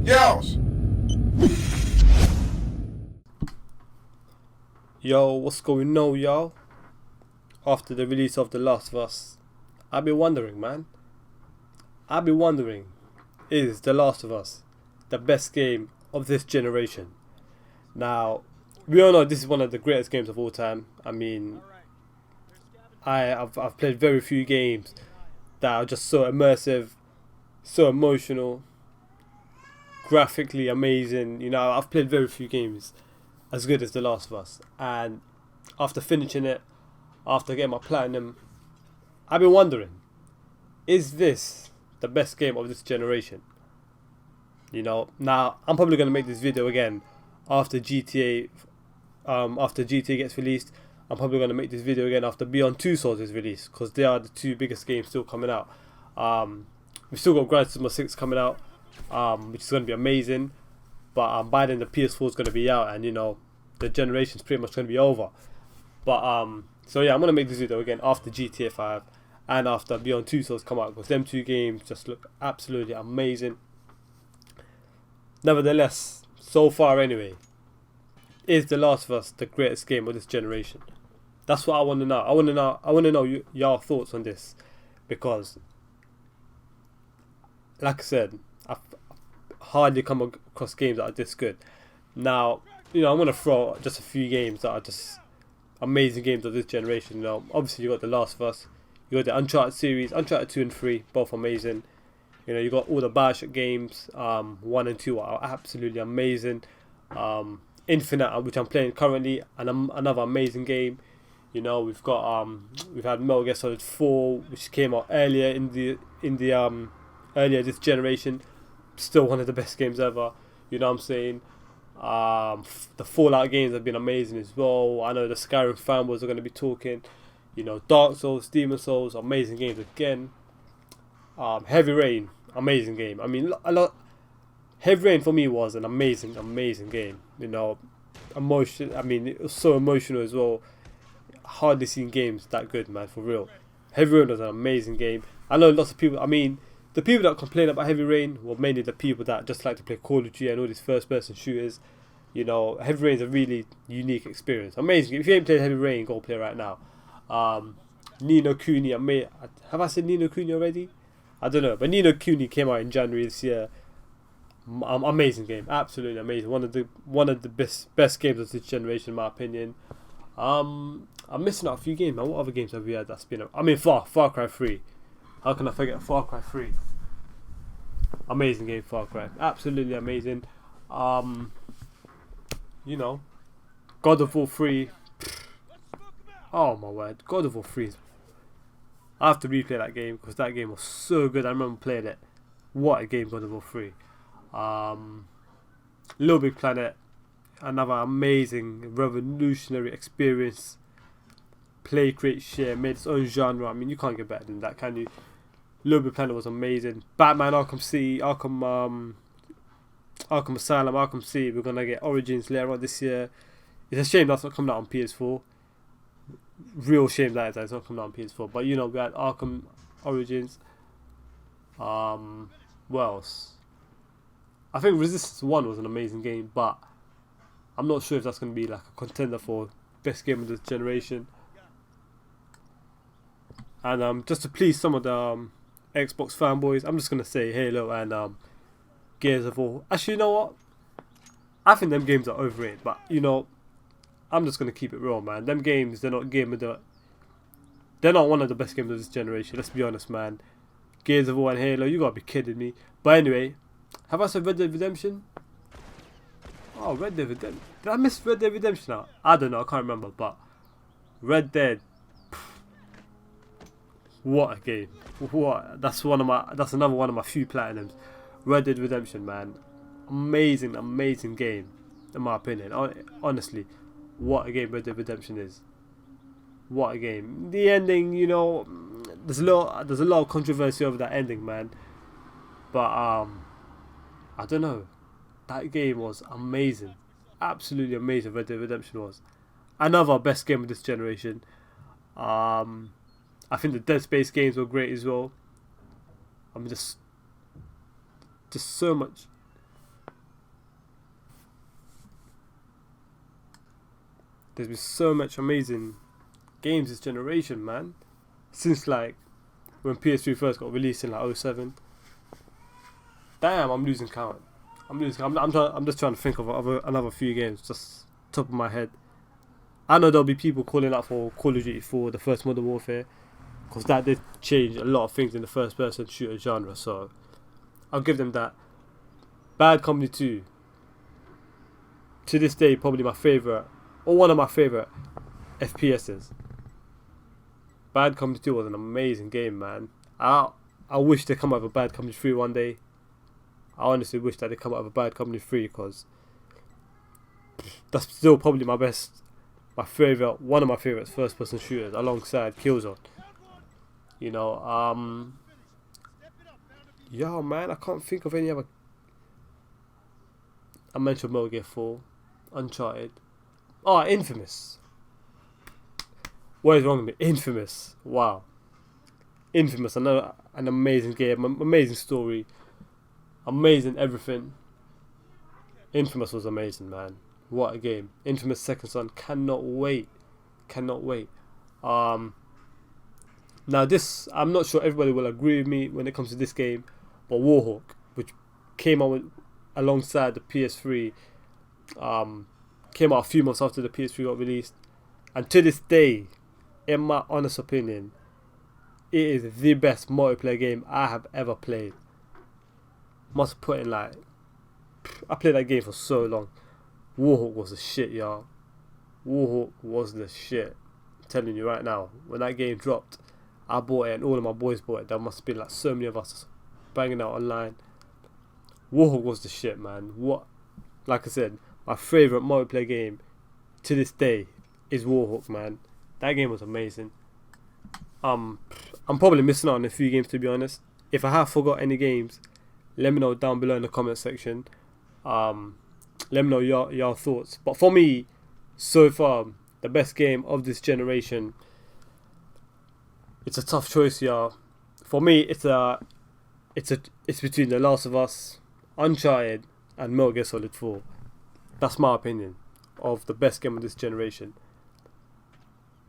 Yos! Yo, what's going on, y'all? After the release of The Last of Us, I've been wondering, man. Is The Last of Us the best game of this generation? Now, we all know this is one of the greatest games of all time. I mean, I've played very few games that are just so immersive, so emotional, graphically amazing. You know, I've played very few games as good as The Last of Us, and after finishing it, after getting my platinum, I've been wondering, is this the best game of this generation? You know, now I'm probably gonna make this video again after GTA, after GTA gets released. I'm probably gonna make this video again after Beyond Two Souls is released, because they are the two biggest games still coming out. We've still got Gran Turismo 6 coming out, which is gonna be amazing. But by then the PS4 is gonna be out, and you know the generation's pretty much gonna be over. But so yeah, I'm gonna make this video again after GTA 5 and after Beyond Two Souls come out, because them two games just look absolutely amazing. Nevertheless, so far anyway, is The Last of Us the greatest game of this generation? That's what I want to know. I want to know y'all thoughts on this, because, like I said, I've hardly come across games that are this good. Now, you know, I'm gonna throw just a few games that are just amazing games of this generation. You know, obviously you got The Last of Us, you got the Uncharted series, Uncharted 2 and 3, both amazing. You know, you got all the Bioshock games, 1 and 2 are absolutely amazing. Infinite, which I'm playing currently, and another amazing game. You know, we've had Metal Gear Solid 4, which came out earlier in the earlier this generation, still one of the best games ever. You know what I'm saying? The Fallout games have been amazing as well. I know the Skyrim fanboys are going to be talking. You know, Dark Souls, Demon Souls, amazing games again. Heavy Rain, amazing game. I mean, Heavy Rain for me was an amazing game. You know, I mean, it was so emotional as well. Hardly seen games that good, man, for real. Heavy Rain was an amazing game. I know lots of people. I mean, the people that complain about Heavy Rain were mainly the people that just like to play Call of Duty and all these first-person shooters. You know, Heavy Rain is a really unique experience. Amazing. If you ain't played Heavy Rain, go play right now. Ni no Kuni. Have I said Ni no Kuni already? I don't know, but Ni no Kuni came out in January this year. Amazing game, absolutely amazing. One of the best games of this generation, in my opinion. I'm missing out a few games, man. What other games have we had that's been? I mean, Far Cry 3. How can I forget Far Cry 3? Amazing game, Far Cry, absolutely amazing. You know, God of War 3. Oh my word, God of War 3 is. I have to replay that game because that game was so good. I remember playing it. What a game, God of War 3. Little Big Planet, another amazing, revolutionary experience. Play, create, share, made its own genre. I mean, you can't get better than that, can you? Little Big Planet was amazing. Batman Arkham City, Arkham Asylum, Arkham City. We're gonna get Origins later on this year. It's a shame that's not coming out on PS4. Real shame that it's not coming out on PS4. But you know, we had Arkham Origins. What else? I think Resistance 1 was an amazing game, but I'm not sure if that's going to be like a contender for best game of this generation. And just to please some of the Xbox fanboys, I'm just going to say Halo and Gears of War. Actually, you know what? I think them games are overrated, but you know, I'm just going to keep it real, man. Them games, they're not one of the best games of this generation. Let's be honest, man. Gears of War and Halo, you got to be kidding me. But anyway, have I said Red Dead Redemption? Oh, Red Dead Redemption. Did I miss Red Dead Redemption out? I don't know, I can't remember, but Red Dead. What a game. That's another one of my few platinums. Red Dead Redemption, man. Amazing game, in my opinion. Honestly, what a game Red Dead Redemption is. What a game. The ending, you know, there's a lot of controversy over that ending, man. But I don't know. That game was amazing. Absolutely amazing. Red Dead Redemption was another best game of this generation. I think the Dead Space games were great as well. I mean, just so much. There's been so much amazing games this generation, man. Since like when PS3 first got released in like '07. Damn, I'm losing count. I'm just trying to think of another few games, just top of my head. I know there'll be people calling out for Call of Duty 4, the first Modern Warfare, because that did change a lot of things in the first-person shooter genre. So I'll give them that. Bad Company 2, to this day, probably my favorite, or one of my favorite FPSs. Bad Company 2 was an amazing game, man. I wish they come out with a Bad Company 3 one day. I honestly wish that they come out with a Bad Company 3, because that's still probably one of my favourite first-person shooters, alongside Killzone. You know, yo, man, I can't think of any other. I mentioned Metal Gear 4, Uncharted. Oh, Infamous. What is wrong with me? Infamous. Wow. Infamous, another an amazing game, amazing story, amazing everything. Infamous was amazing, man. What a game. Infamous Second Son. Cannot wait. Now this, I'm not sure everybody will agree with me when it comes to this game, but Warhawk, which came out alongside the PS3, came out a few months after the PS3 got released, and to this day, in my honest opinion, it is the best multiplayer game I have ever played. Must put in like, I played that game for so long. Warhawk was the shit, y'all. Warhawk was the shit. I'm telling you right now, when that game dropped, I bought it and all of my boys bought it. There must have been like so many of us banging out online. Warhawk was the shit, man. Like I said, my favourite multiplayer game to this day is Warhawk, man. That game was amazing. I'm probably missing out on a few games, to be honest. If I have forgot any games, let me know down below in the comment section. Let me know your thoughts. But for me, so far, the best game of this generation, it's a tough choice, y'all. For me, it's between The Last of Us, Uncharted, and Metal Gear Solid 4. That's my opinion of the best game of this generation.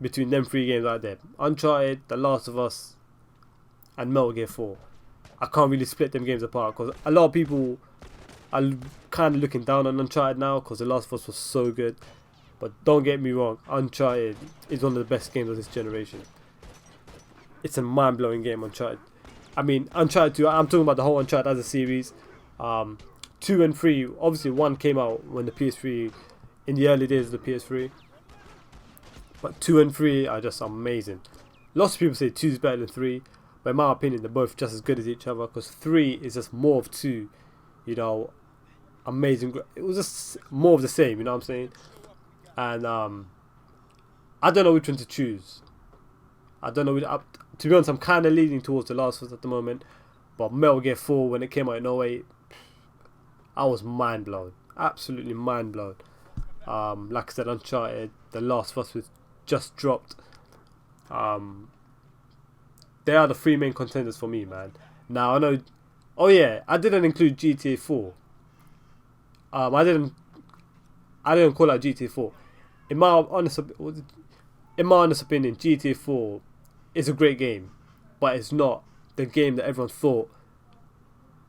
Between them three games right there, Uncharted, The Last of Us, and Metal Gear 4. I can't really split them games apart, because a lot of people are kind of looking down on Uncharted now because The Last of Us was so good. But don't get me wrong, Uncharted is one of the best games of this generation. It's a mind-blowing game, Uncharted. I mean, Uncharted 2, I'm talking about the whole Uncharted as a series. 2 and 3, obviously 1 came out when the PS3, in the early days of the PS3. But 2 and 3 are just amazing. Lots of people say 2 is better than 3. But in my opinion, they're both just as good as each other, because 3 is just more of 2. You know, amazing. It was just more of the same, you know what I'm saying? And I don't know which one to choose. I don't know. To be honest, I'm kind of leaning towards The Last of Us at the moment. But Metal Gear 4, when it came out in '08, I was mind blown. Absolutely mind blown. Like I said, Uncharted, The Last of Us was just dropped. They are the three main contenders for me, man. Now I know. Oh yeah, I didn't include GTA 4. I didn't call out GTA 4. In my honest opinion, GTA 4 is a great game, but it's not the game that everyone thought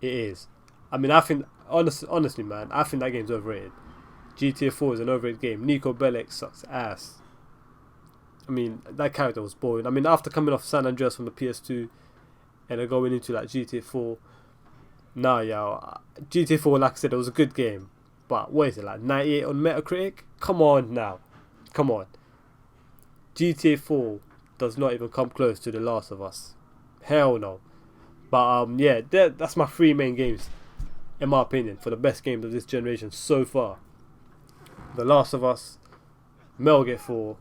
it is. I mean, I think honestly, man, I think that game's overrated. GTA 4 is an overrated game. Nico Bellic sucks ass. I mean, that character was boring. I mean, after coming off San Andreas from the PS2 and then going into like GTA 4, GTA 4, like I said, it was a good game. But what is it, like 98 on Metacritic? Come on now. Come on. GTA 4 does not even come close to The Last of Us. Hell no. But yeah, that's my three main games, in my opinion, for the best games of this generation so far. The Last of Us, Metal Gear 4,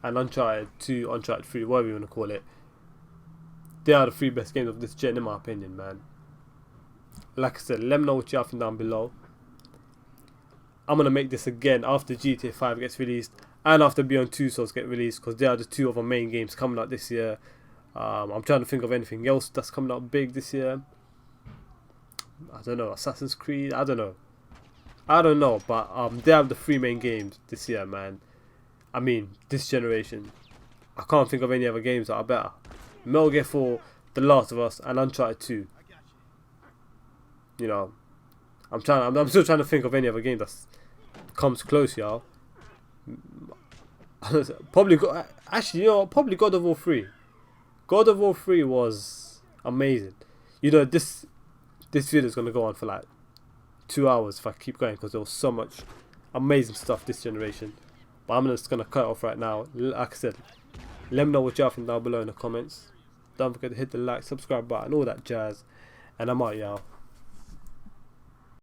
and Uncharted 2, Uncharted 3, whatever you want to call it. They are the three best games of this gen, in my opinion, man. Like I said, let me know what you think down below. I'm going to make this again after GTA 5 gets released and after Beyond Two Souls get released, because they are the two of our main games coming out this year. I'm trying to think of anything else that's coming out big this year. I don't know, Assassin's Creed, I don't know, but they have the 3 main games this year, man. I mean, this generation. I can't think of any other games that are better. Metal Gear 4, The Last of Us, and Uncharted 2. You know, I'm still trying to think of any other game that comes close, y'all. Probably probably God of War 3. God of War 3 was amazing. You know, this video is gonna go on for like 2 hours if I keep going, because there was so much amazing stuff this generation. But I'm just gonna cut it off right now. Like I said, let me know what y'all think down below in the comments. Don't forget to hit the like, subscribe button, all that jazz. And I'm out, y'all.